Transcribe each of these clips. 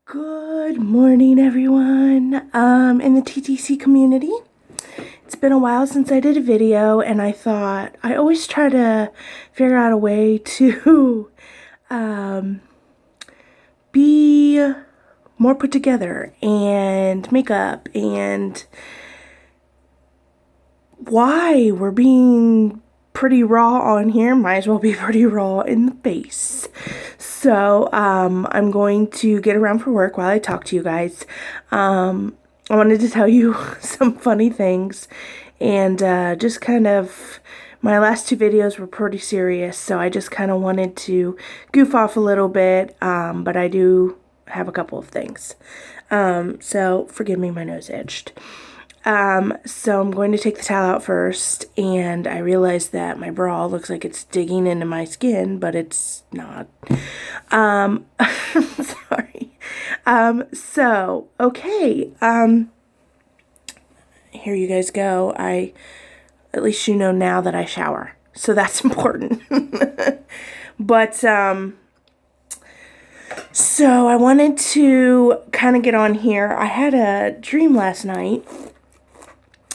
Good morning, everyone, in the TTC community. It's been a while since I did a video, and I thought I always try to figure out a way to be more put together and makeup and why we're being pretty raw on here might as well be pretty raw in the face. So I'm going to get around for work while I talk to you guys. I wanted to tell you some funny things, and just kind of my last two videos were pretty serious, so I just kind of wanted to goof off a little bit, but I do have a couple of things. So forgive me, my nose itched. So I'm going to take the towel out first, and I realized that my bra looks like it's digging into my skin, but it's not. Sorry. Okay. Here you guys go. At least you know now that I shower, so that's important. But, so I wanted to kind of get on here. I had a dream last night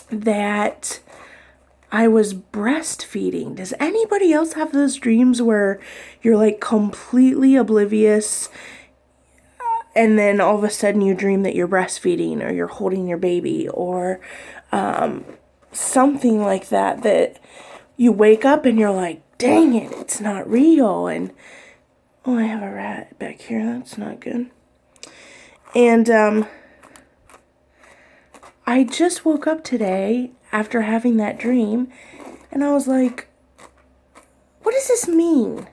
that I was breastfeeding. Does anybody else have those dreams where you're like completely oblivious and then all of a sudden you dream that you're breastfeeding or you're holding your baby or something like that, that you wake up and you're like, dang it, it's not real. And oh, I have a rat back here. That's not good. And I just woke up today after having that dream, and I was like, what does this mean?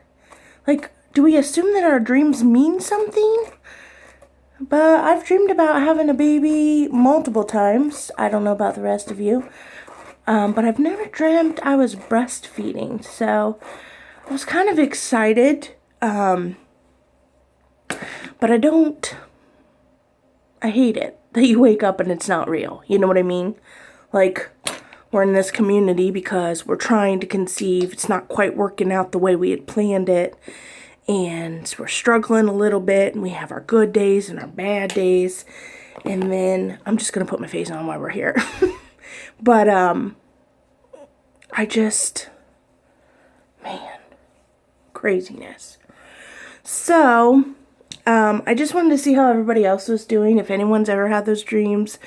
Like, do we assume that our dreams mean something? But I've dreamed about having a baby multiple times. I don't know about the rest of you. But I've never dreamt I was breastfeeding, so I was kind of excited. But I hate it that you wake up and it's not real. You know what I mean? Like, we're in this community because we're trying to conceive. It's not quite working out the way we had planned it. And we're struggling a little bit. And we have our good days and our bad days. And then, I'm just going to put my face on while we're here. But, man, craziness. So, I just wanted to see how everybody else was doing, if anyone's ever had those dreams,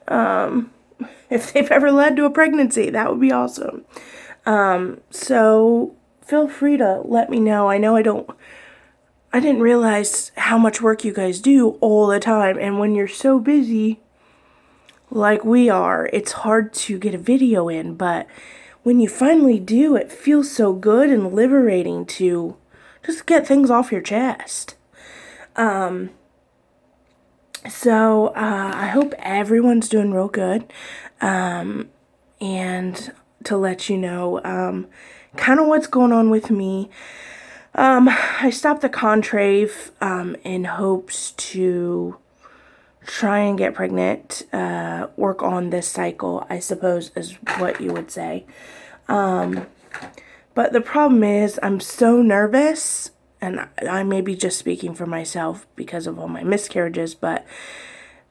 if they've ever led to a pregnancy, that would be awesome. So feel free to let me know. I know I didn't realize how much work you guys do all the time, and when you're so busy, like we are, it's hard to get a video in, but when you finally do, it feels so good and liberating to just get things off your chest. So I hope everyone's doing real good. And to let you know, kind of what's going on with me. I stopped the Contrave, in hopes to try and get pregnant, work on this cycle, I suppose is what you would say. But the problem is I'm so nervous, and I may be just speaking for myself because of all my miscarriages, but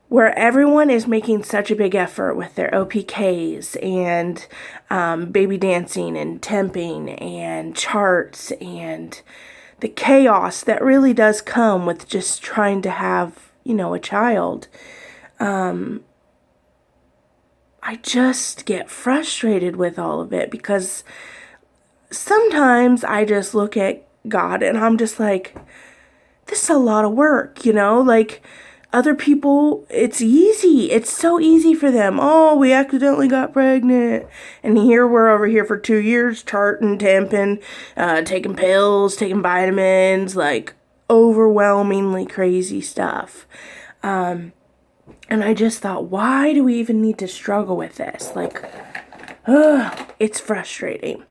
where everyone is making such a big effort with their OPKs and baby dancing and temping and charts and the chaos that really does come with just trying to have, a child, I just get frustrated with all of it because sometimes I just look at God and I'm just like, this is a lot of work, like other people, it's easy. It's so easy for them. Oh, we accidentally got pregnant. And here we're over here for 2 years, charting, temping, taking pills, taking vitamins, like overwhelmingly crazy stuff. And I just thought, why do we even need to struggle with this? Like, it's frustrating.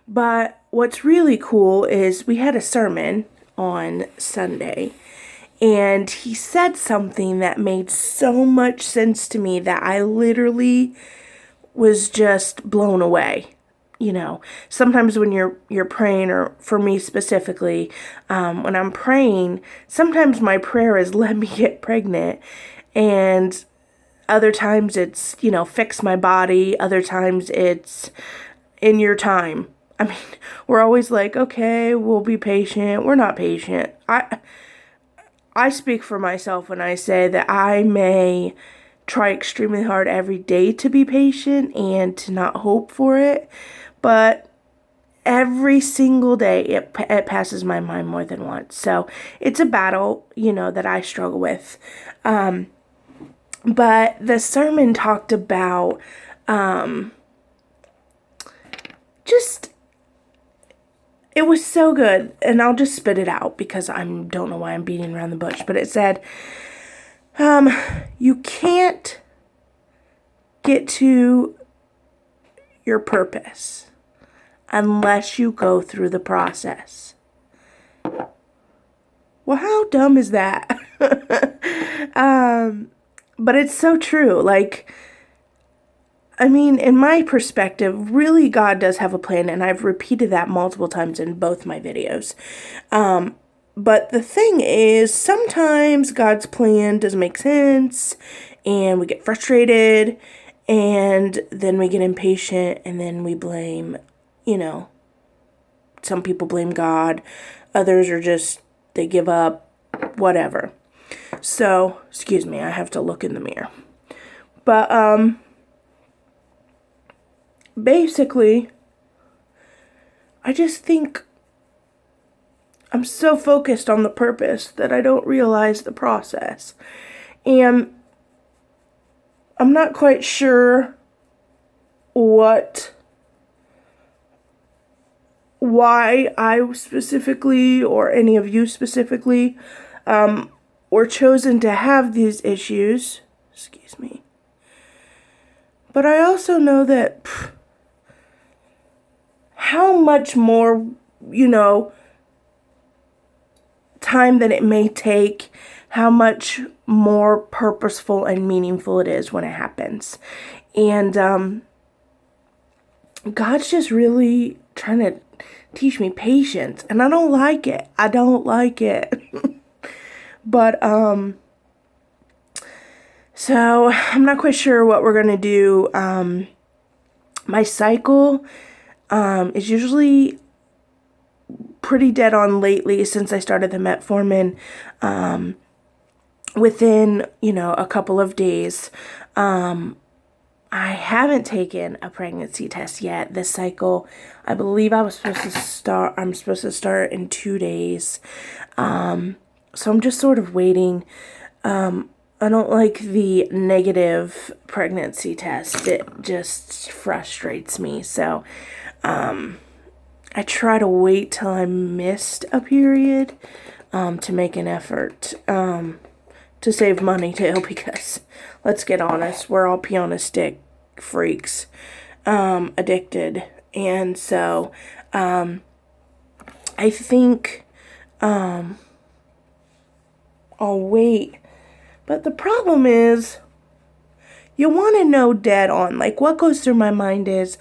But what's really cool is we had a sermon on Sunday, and he said something that made so much sense to me that I literally was just blown away. sometimes when you're praying, or for me specifically, when I'm praying, sometimes my prayer is let me get pregnant, and other times it's, fix my body. Other times it's in your time. I mean, we're always like, okay, we'll be patient. We're not patient. I speak for myself when I say that I may try extremely hard every day to be patient and to not hope for it, but every single day it passes my mind more than once. So it's a battle, that I struggle with. But the sermon talked about just, it was so good, and I'll just spit it out because I don't know why I'm beating around the bush, but it said, you can't get to your purpose unless you go through the process. Well, how dumb is that? But it's so true. Like, I mean, in my perspective, really God does have a plan, and I've repeated that multiple times in both my videos. But the thing is, sometimes God's plan doesn't make sense, and we get frustrated, and then we get impatient, and then we blame, some people blame God, others are just, they give up, whatever. So, excuse me, I have to look in the mirror. But, basically, I just think I'm so focused on the purpose that I don't realize the process. And I'm not quite sure why I specifically, or any of you specifically, were chosen to have these issues. Excuse me. But I also know that how much more, time that it may take, how much more purposeful and meaningful it is when it happens. And God's just really trying to teach me patience, and I don't like it. But so I'm not quite sure what we're gonna do. My cycle is usually pretty dead on lately since I started the metformin. Within, a couple of days. I haven't taken a pregnancy test yet this cycle. I believe I'm supposed to start in 2 days. So I'm just sort of waiting. I don't like the negative pregnancy test. It just frustrates me. So, I try to wait till I missed a period, to make an effort, to save money too, because let's get honest, we're all pee on a stick freaks, addicted. And so, I think, I'll wait. But the problem is, you want to know dead on. Like, what goes through my mind is,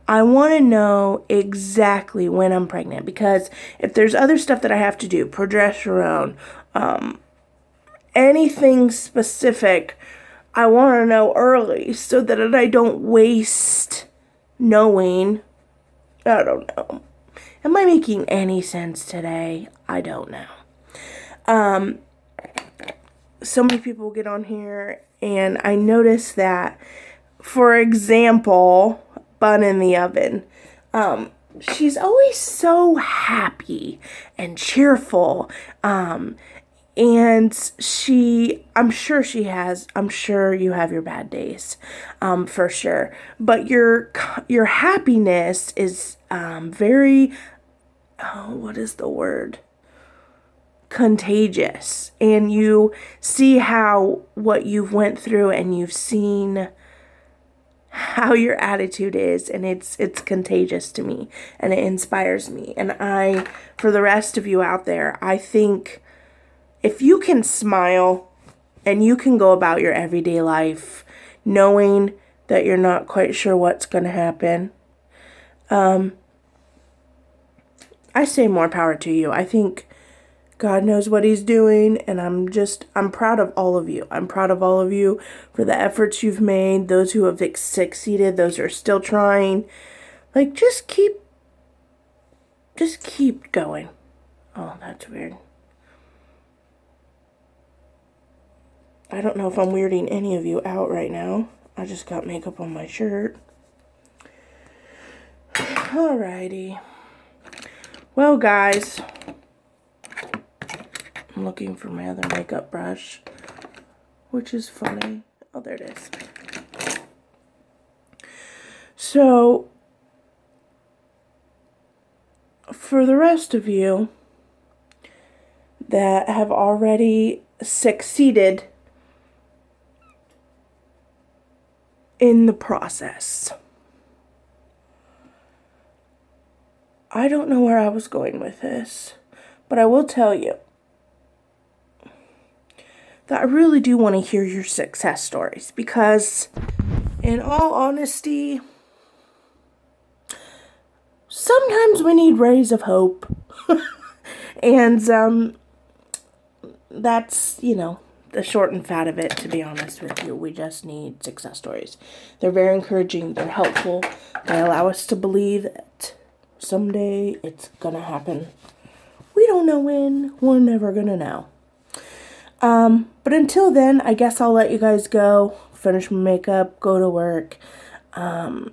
I want to know exactly when I'm pregnant. Because if there's other stuff that I have to do, progesterone, anything specific, I want to know early so that I don't waste knowing. I don't know. Am I making any sense today? I don't know. So many people get on here, and I notice that, for example, Bun in the Oven, she's always so happy and cheerful, and I'm sure you have your bad days, for sure, but your happiness is, very, what is the word? Contagious. And you see what you've went through, and you've seen how your attitude is, and it's contagious to me, and it inspires me. And for the rest of you out there, I think if you can smile and you can go about your everyday life knowing that you're not quite sure what's going to happen, I say more power to you. I think God knows what he's doing, and I'm proud of all of you. I'm proud of all of you for the efforts you've made, those who have succeeded, those who are still trying. Like, just keep going. Oh, that's weird. I don't know if I'm weirding any of you out right now. I just got makeup on my shirt. Alrighty. Well, guys, I'm looking for my other makeup brush, which is funny. Oh, there it is. So, for the rest of you that have already succeeded in the process, I don't know where I was going with this, but I will tell you that I really do want to hear your success stories, because in all honesty, sometimes we need rays of hope. And that's, the short and fat of it, to be honest with you. We just need success stories. They're very encouraging. They're helpful. They allow us to believe that someday it's gonna happen. We don't know when. We're never gonna know. But until then, I guess I'll let you guys go. Finish my makeup. Go to work.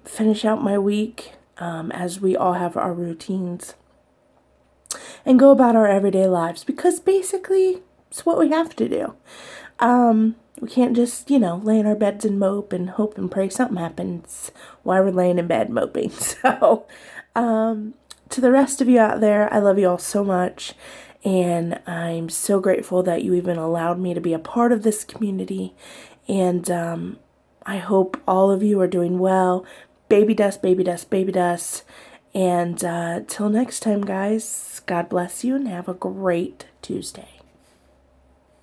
Finish out my week. As we all have our routines. And go about our everyday lives. Because basically, it's what we have to do. We can't just, lay in our beds and mope and hope and pray something happens while we're laying in bed moping. So, to the rest of you out there, I love you all so much. And I'm so grateful that you even allowed me to be a part of this community. And I hope all of you are doing well. Baby dust, baby dust, baby dust. And till next time, guys, God bless you and have a great Tuesday.